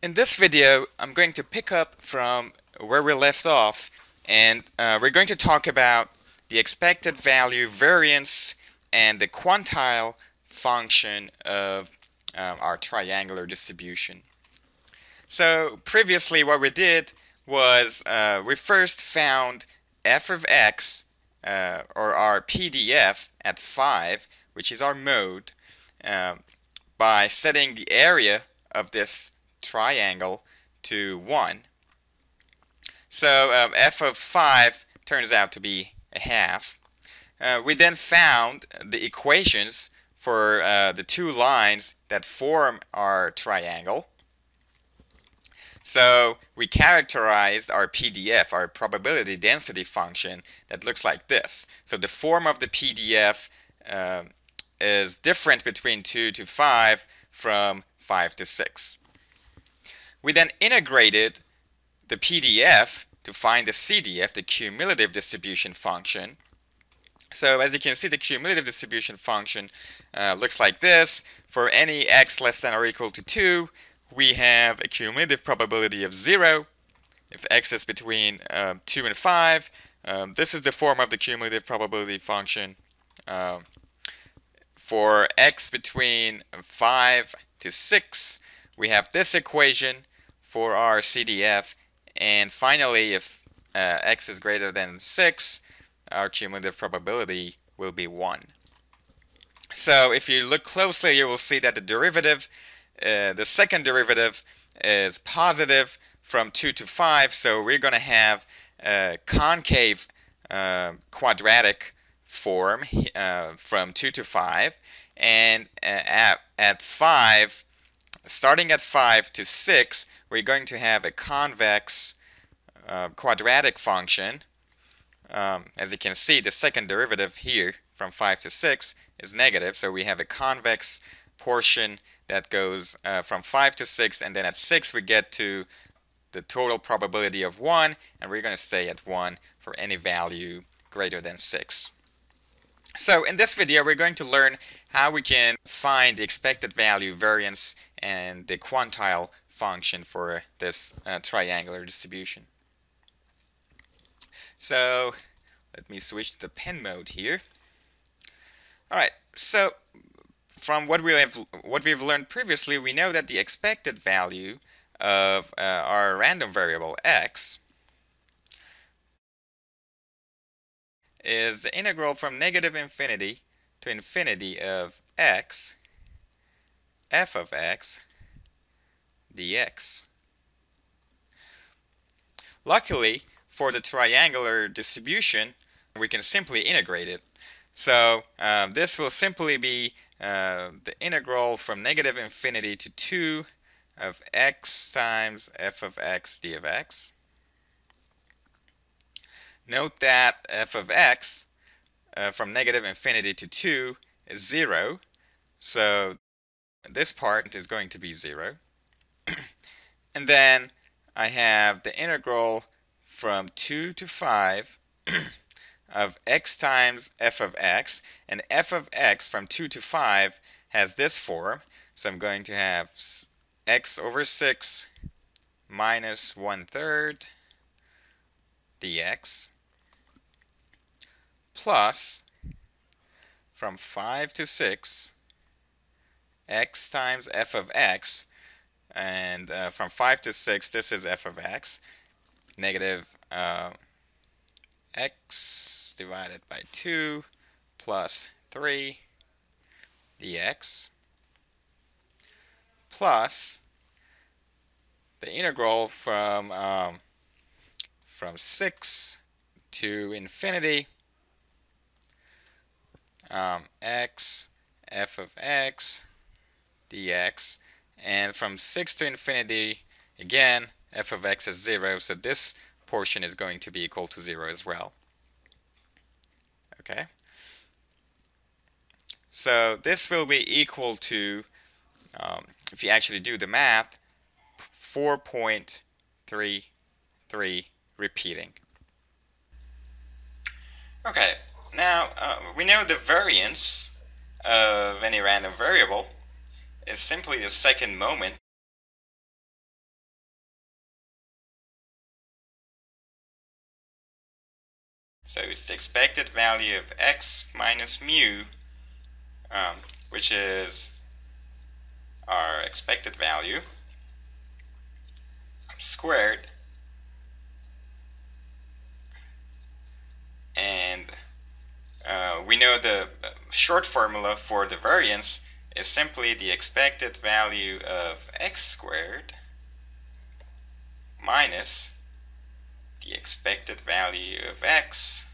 In this video, I'm going to pick up from where we left off, and we're going to talk about the expected value variance and the quantile function of our triangular distribution. So previously what we did was we first found f of x, or our PDF at 5, which is our mode, by setting the area of this triangle to 1. So f of 5 turns out to be a half. We then found the equations for the two lines that form our triangle. So we characterized our PDF, our probability density function, that looks like this. So the form of the PDF is different between 2 to 5 from 5 to 6. We then integrated the PDF to find the CDF, the cumulative distribution function. So as you can see, the cumulative distribution function looks like this. For any x less than or equal to 2, we have a cumulative probability of 0. If x is between 2 and 5, this is the form of the cumulative probability function. For x between 5 to 6, we have this equation for our CDF. And finally, if x is greater than 6, our cumulative probability will be 1. So if you look closely, you will see that the derivative, the second derivative, is positive from 2 to 5. So we're going to have a concave quadratic form from 2 to 5. And at 5, starting at 5 to 6, we're going to have a convex quadratic function. As you can see, the second derivative here from 5 to 6 is negative, so we have a convex portion that goes from 5 to 6, and then at 6 we get to the total probability of 1, and we're going to stay at 1 for any value greater than 6. So in this video, we're going to learn how we can find the expected value variance and the quantile function for this triangular distribution. So let me switch to the pen mode here. Alright, so from what we've learned previously, we know that the expected value of our random variable x is the integral from negative infinity to infinity of x, f of x, dx. Luckily, for the triangular distribution, we can simply integrate it. So this will simply be the integral from negative infinity to 2 of x times f of x d of x. Note that f of x from negative infinity to 2 is 0. So this part is going to be 0. And then I have the integral from 2 to 5 of x times f of x, and f of x from 2 to 5 has this form, so I'm going to have x over 6 minus 1/3 dx plus from 5 to 6 x times f of x, and from 5 to 6 this is f of x, negative x divided by 2 plus 3 dx plus the integral from 6 to infinity x f of x dx, and from 6 to infinity again f of x is 0, so this portion is going to be equal to 0 as well. Okay, so this will be equal to, if you actually do the math, 4.33 repeating. Okay, now we know the variance of any random variable is simply the second moment So it's the expected value of x minus mu, which is our expected value, squared, and we know the short formula for the variance is simply the expected value of x squared minus the expected value of x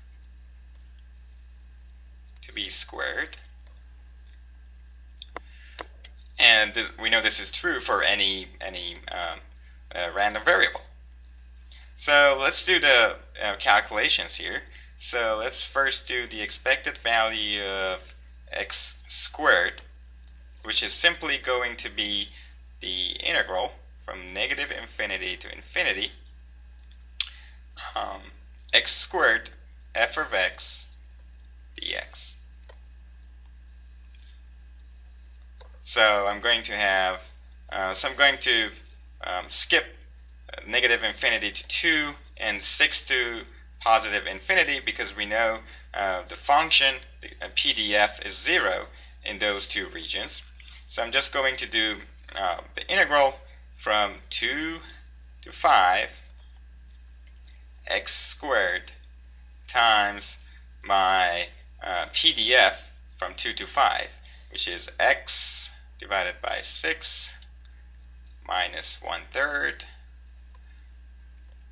to be squared. And we know this is true for any random variable. So let's do the calculations here. So let's first do the expected value of x squared, which is simply going to be the integral from negative infinity to infinity, x squared f of x dx. So I'm going to have, I'm going to skip negative infinity to 2 and 6 to positive infinity, because we know the function, the PDF, is 0 in those two regions. So I'm just going to do the integral from 2 to 5 x squared times my PDF from 2 to 5, which is x divided by 6 minus 1/3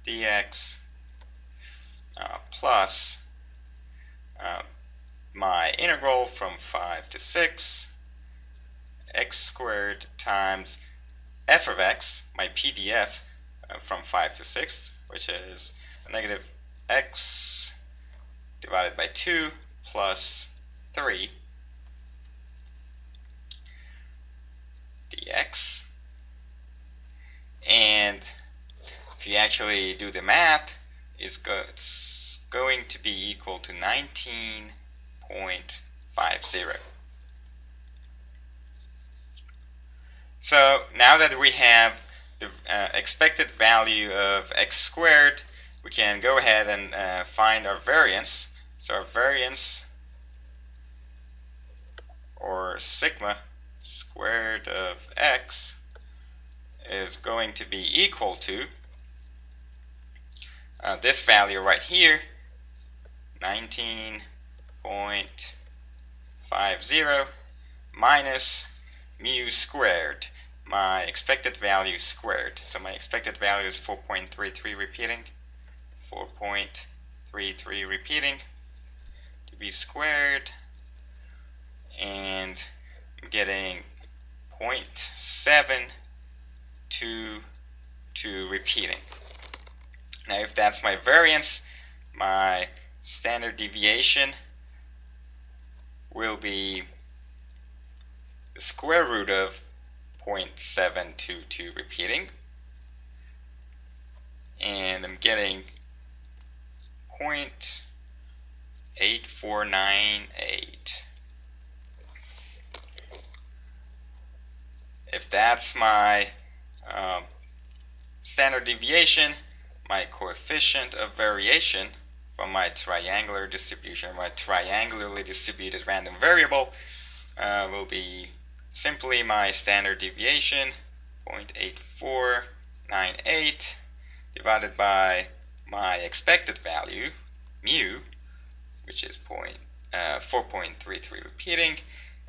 dx plus my integral from 5 to 6 x squared times f of x, my PDF, from 5 to 6, which is negative x divided by 2 plus 3 dx. And if you actually do the math, it's going to be equal to 19.50. So now that we have the expected value of x squared, we can go ahead and find our variance. So our variance, or sigma squared of x, is going to be equal to this value right here, 19.50 minus mu squared, my expected value squared. So my expected value is 4.33 repeating, 4.33 repeating, to be squared, and I'm getting 0.722 repeating. Now if that's my variance, my standard deviation will be the square root of 0.722 repeating, and I'm getting 0.8498. If that's my standard deviation, my coefficient of variation from my triangular distribution, my triangularly distributed random variable, will be simply my standard deviation, 0.8498, divided by my expected value, mu, which is 4.33 repeating,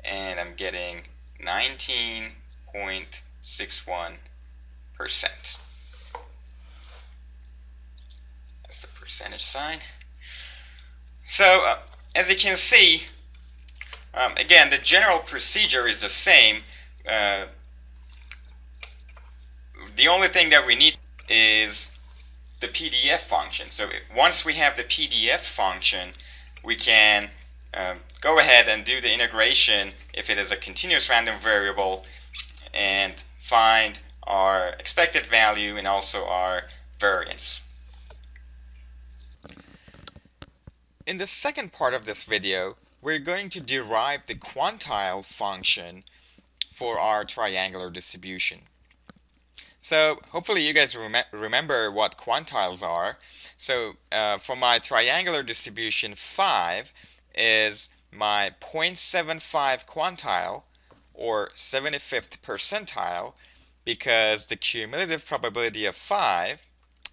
and I'm getting 19.61%. That's the percentage sign. So as you can see, again, the general procedure is the same. The only thing that we need is the PDF function. So once we have the PDF function, we can go ahead and do the integration if it is a continuous random variable and find our expected value and also our variance. In the second part of this video, we're going to derive the quantile function for our triangular distribution. So hopefully you guys remember what quantiles are. So for my triangular distribution, 5 is my 0.75 quantile, or 75th percentile, because the cumulative probability of 5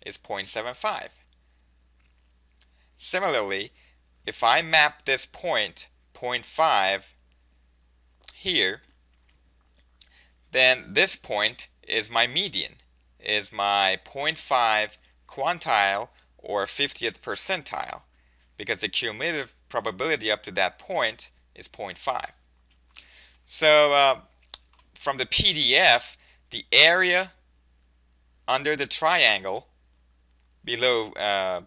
is 0.75. Similarly, if I map this point, 0.5, here, then this point is my median, is my 0.5 quantile or 50th percentile, because the cumulative probability up to that point is 0.5. So from the PDF, the area under the triangle below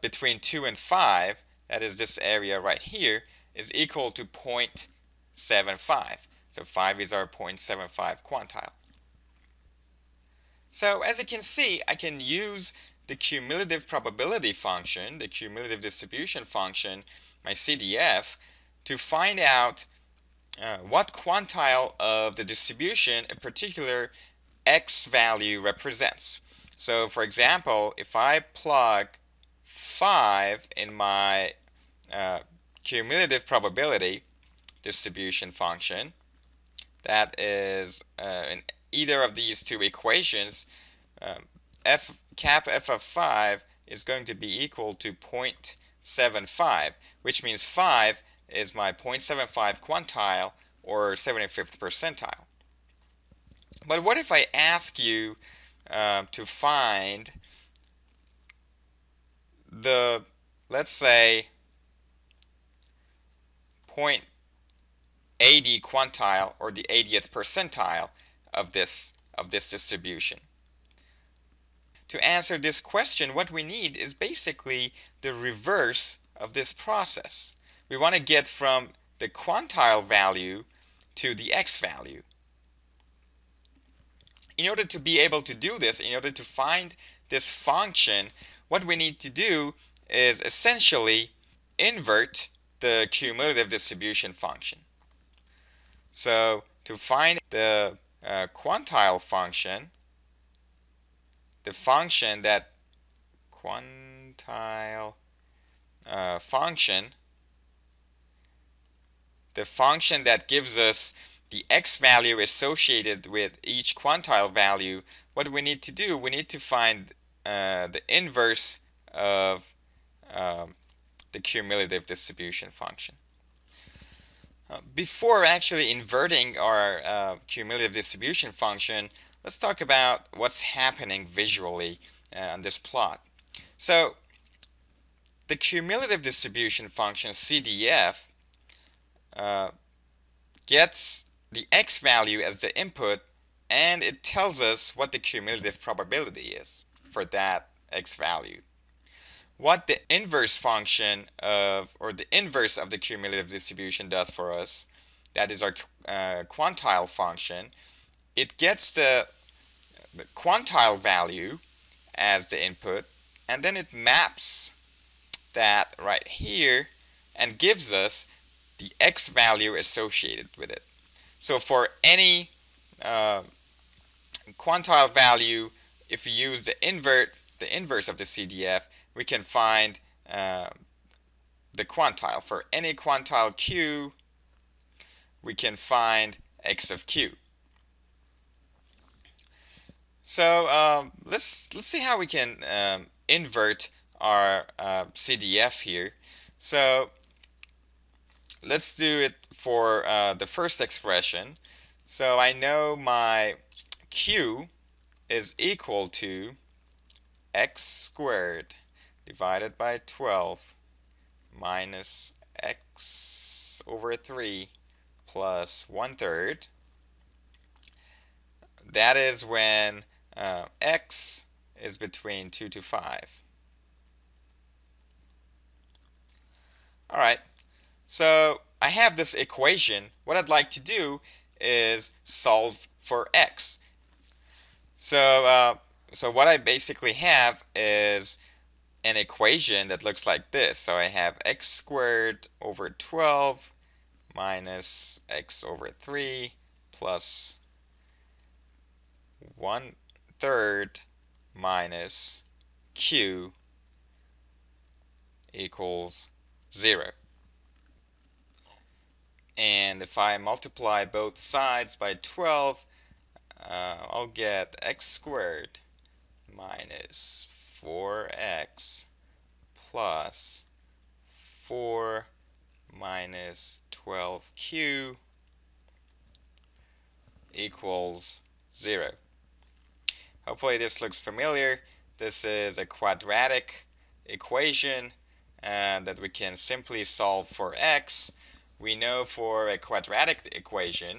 between 2 and 5, that is this area right here, is equal to 0.75. So 5 is our 0.75 quantile. So as you can see, I can use the cumulative probability function, the cumulative distribution function, my CDF, to find out what quantile of the distribution a particular x value represents. So for example, if I plug 5 in my cumulative probability distribution function, that is in either of these two equations, cap f of 5 is going to be equal to 0.75, which means 5 is my 0.75 quantile or 75th percentile. But what if I ask you to find the, let's say, 0.80 quantile or the 80th percentile of this distribution? To answer this question, what we need is basically the reverse of this process. We want to get from the quantile value to the x value. In order to be able to do this, in order to find this function, what we need to do is essentially invert the cumulative distribution function. So to find the quantile function, the function that the function that gives us the x value associated with each quantile value, what we need to do, we need to find the inverse of the cumulative distribution function. Before actually inverting our cumulative distribution function, let's talk about what's happening visually on this plot. So the cumulative distribution function CDF gets the x value as the input, and it tells us what the cumulative probability is for that x value. What the inverse function of, or the inverse of the cumulative distribution does for us, that is our quantile function, it gets the quantile value as the input, and then it maps that right here and gives us the x value associated with it. So for any quantile value, if we use the inverse of the CDF, we can find the quantile. For any quantile q, we can find x of q. So let's see how we can invert our CDF here. So let's do it for the first expression. So I know my q is equal to x squared divided by 12 minus x over 3 plus 1/3. That is when x is between 2 to 5. Alright, so I have this equation. What I'd like to do is solve for x. So what I basically have is an equation that looks like this. So I have x squared over 12 minus x over 3 plus 1 third minus q equals 0. And if I multiply both sides by 12, I'll get x squared minus 4x plus 4 minus 12q equals 0. Hopefully this looks familiar. This is a quadratic equation that we can simply solve for x. We know for a quadratic equation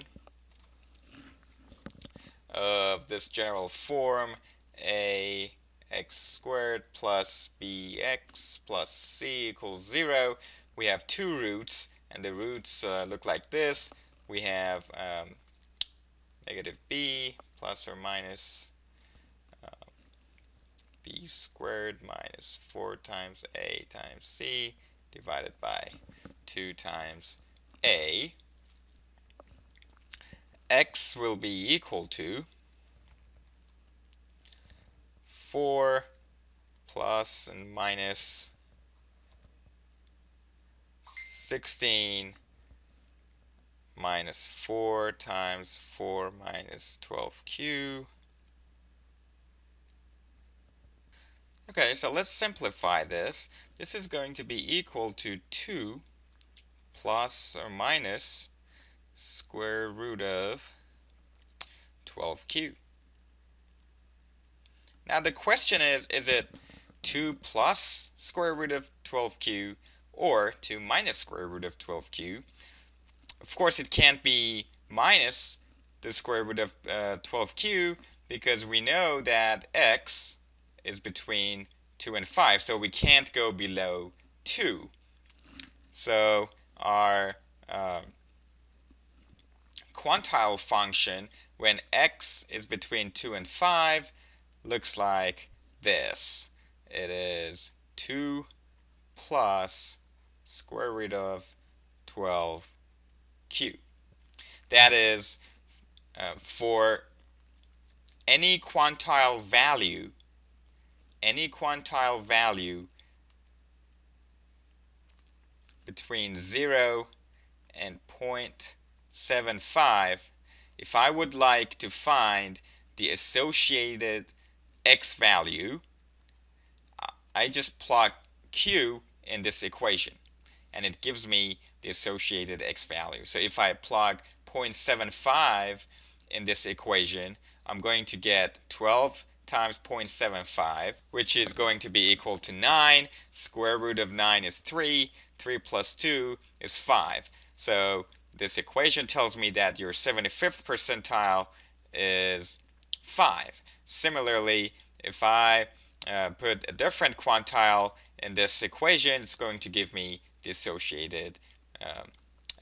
of this general form, a x squared plus bx plus c equals 0, we have two roots, and the roots look like this. We have negative b plus or minus b squared minus 4 times a times c divided by 2 times a. X will be equal to 4 plus and minus 16 minus 4 times 4 minus 12q. Okay, so let's simplify this. This is going to be equal to 2 plus or minus square root of 12q. Now the question is it 2 plus square root of 12q or 2 minus square root of 12q? Of course it can't be minus the square root of 12q because we know that x is between 2 and 5, so we can't go below 2. So our quantile function when x is between 2 and 5 looks like this. It is 2 plus square root of 12q. That is for any quantile value between 0 and 0.75, if I would like to find the associated x value, I just plug q in this equation and it gives me the associated x value. So if I plug 0.75 in this equation, I'm going to get 12 times 0.75, which is going to be equal to 9. Square root of 9 is 3. 3 plus 2 is 5. So this equation tells me that your 75th percentile is 5. Similarly, if I put a different quantile in this equation, it's going to give me the associated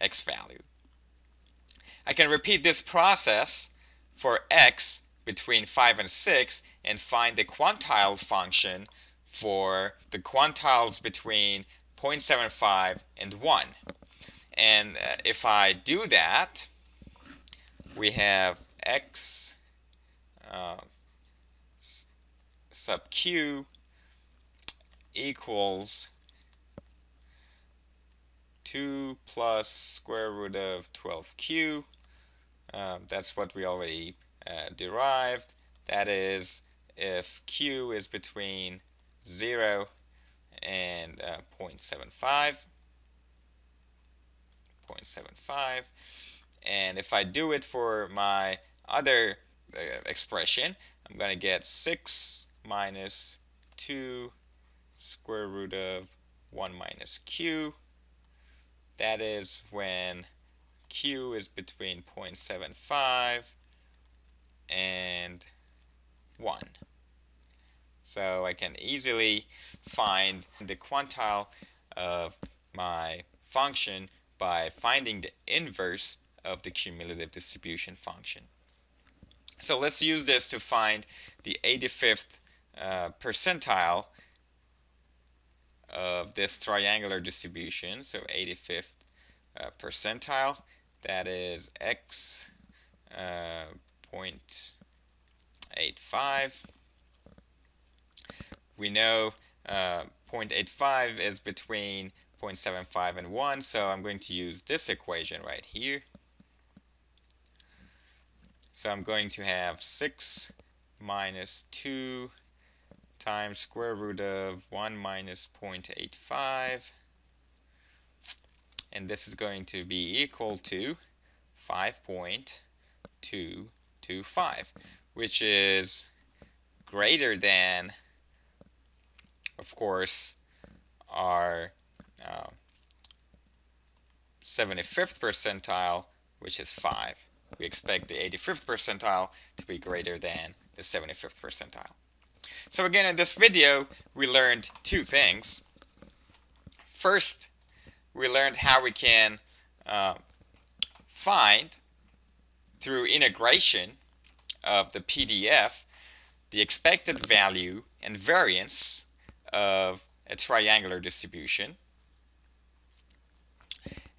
x value. I can repeat this process for x between 5 and 6 and find the quantile function for the quantiles between 0.75 and 1. And if I do that, we have x sub q equals 2 plus square root of 12q. That's what we already derived. That is, if q is between 0 and 0.75, and if I do it for my other expression, I'm going to get 6 minus 2 square root of 1 minus q. That is when q is between 0.75 and 1. So I can easily find the quantile of my function by finding the inverse of the cumulative distribution function. So let's use this to find the 85th percentile of this triangular distribution. So 85th percentile, that is x 0.85. We know 0.85 is between 0.75 and 1, so I'm going to use this equation right here. So I'm going to have 6 minus 2 times square root of 1 minus 0.85, and this is going to be equal to 5.225, which is greater than, of course, our 75th percentile, which is 5. We expect the 85th percentile to be greater than the 75th percentile. So again, in this video, we learned two things. First, we learned how we can find, through integration of the PDF, the expected value and variance of a triangular distribution.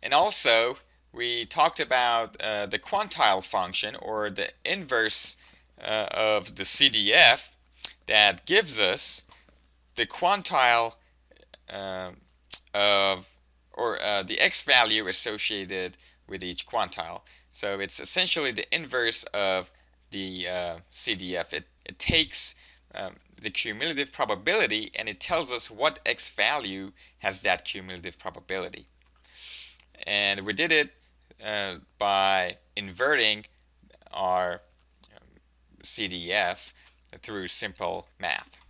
And also, we talked about the quantile function, or the inverse of the CDF, that gives us the quantile the x value associated with each quantile. So it's essentially the inverse of the CDF. It takes the cumulative probability and it tells us what x value has that cumulative probability. And we did it by inverting our CDF through simple math.